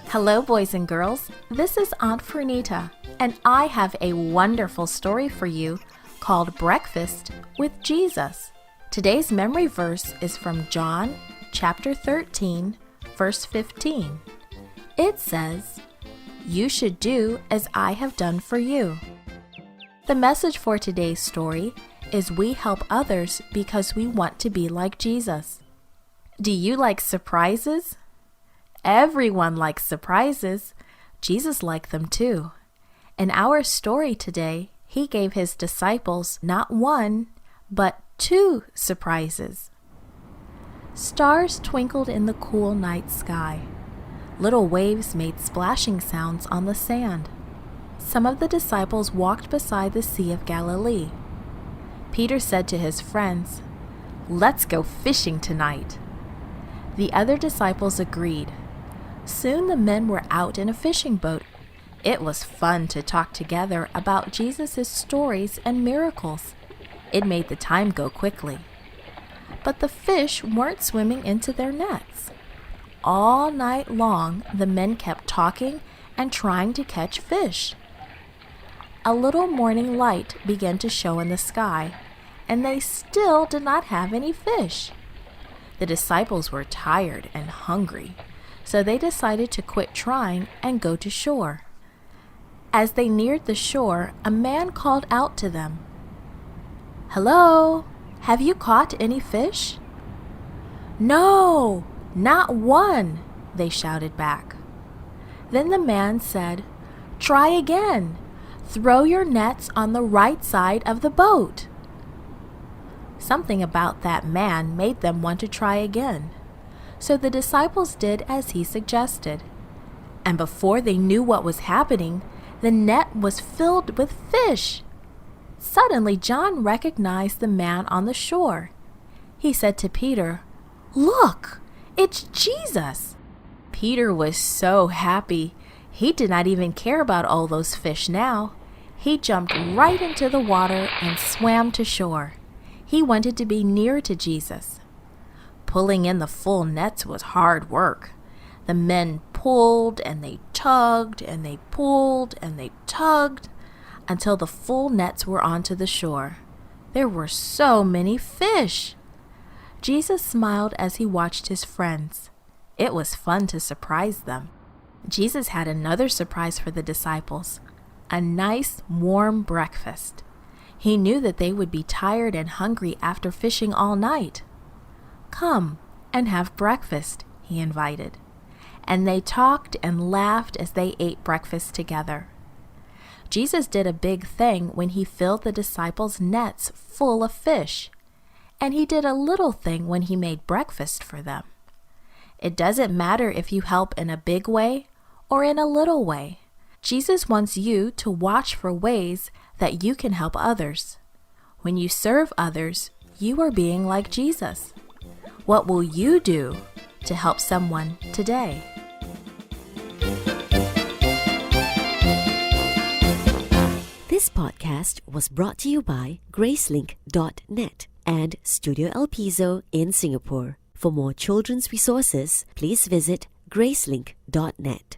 Hello, boys and girls. This is Aunt Fernita, and I have a wonderful story for you called Breakfast with Jesus. Today's memory verse is from John chapter 13, verse 15. It says, "You should do as I have done for you." The message for today's story is we help others because we want to be like Jesus. Do you like surprises? Everyone likes surprises. Jesus liked them too. In our story today, he gave his disciples not one, but two surprises. Stars twinkled in the cool night sky. Little waves made splashing sounds on the sand. Some of the disciples walked beside the Sea of Galilee. Peter said to his friends, "Let's go fishing tonight." The other disciples agreed. Soon the men were out in a fishing boat. It was fun to talk together about Jesus' stories and miracles. It made the time go quickly. But the fish weren't swimming into their nets. All night long, the men kept talking and trying to catch fish. A little morning light began to show in the sky, and they still did not have any fish. The disciples were tired and hungry, so they decided to quit trying and go to shore. As they neared the shore, a man called out to them, "Hello, have you caught any fish?" "No, not one," they shouted back. Then the man said, "Try again. Throw your nets on the right side of the boat." Something about that man made them want to try again. So the disciples did as he suggested. And before they knew what was happening, the net was filled with fish. Suddenly John recognized the man on the shore. He said to Peter, "Look, it's Jesus!" Peter was so happy. He did not even care about all those fish now. He jumped right into the water and swam to shore. He wanted to be near to Jesus. Pulling in the full nets was hard work. The men pulled and they tugged and they pulled and they tugged until the full nets were onto the shore. There were so many fish. Jesus smiled as he watched his friends. It was fun to surprise them. Jesus had another surprise for the disciples, a nice warm breakfast. He knew that they would be tired and hungry after fishing all night. "Come and have breakfast," he invited. And they talked and laughed as they ate breakfast together. Jesus did a big thing when he filled the disciples' nets full of fish. And he did a little thing when he made breakfast for them. It doesn't matter if you help in a big way or in a little way. Jesus wants you to watch for ways that you can help others. When you serve others, you are being like Jesus. What will you do to help someone today? This podcast was brought to you by Gracelink.net and Studio El Piso in Singapore. For more children's resources, please visit Gracelink.net.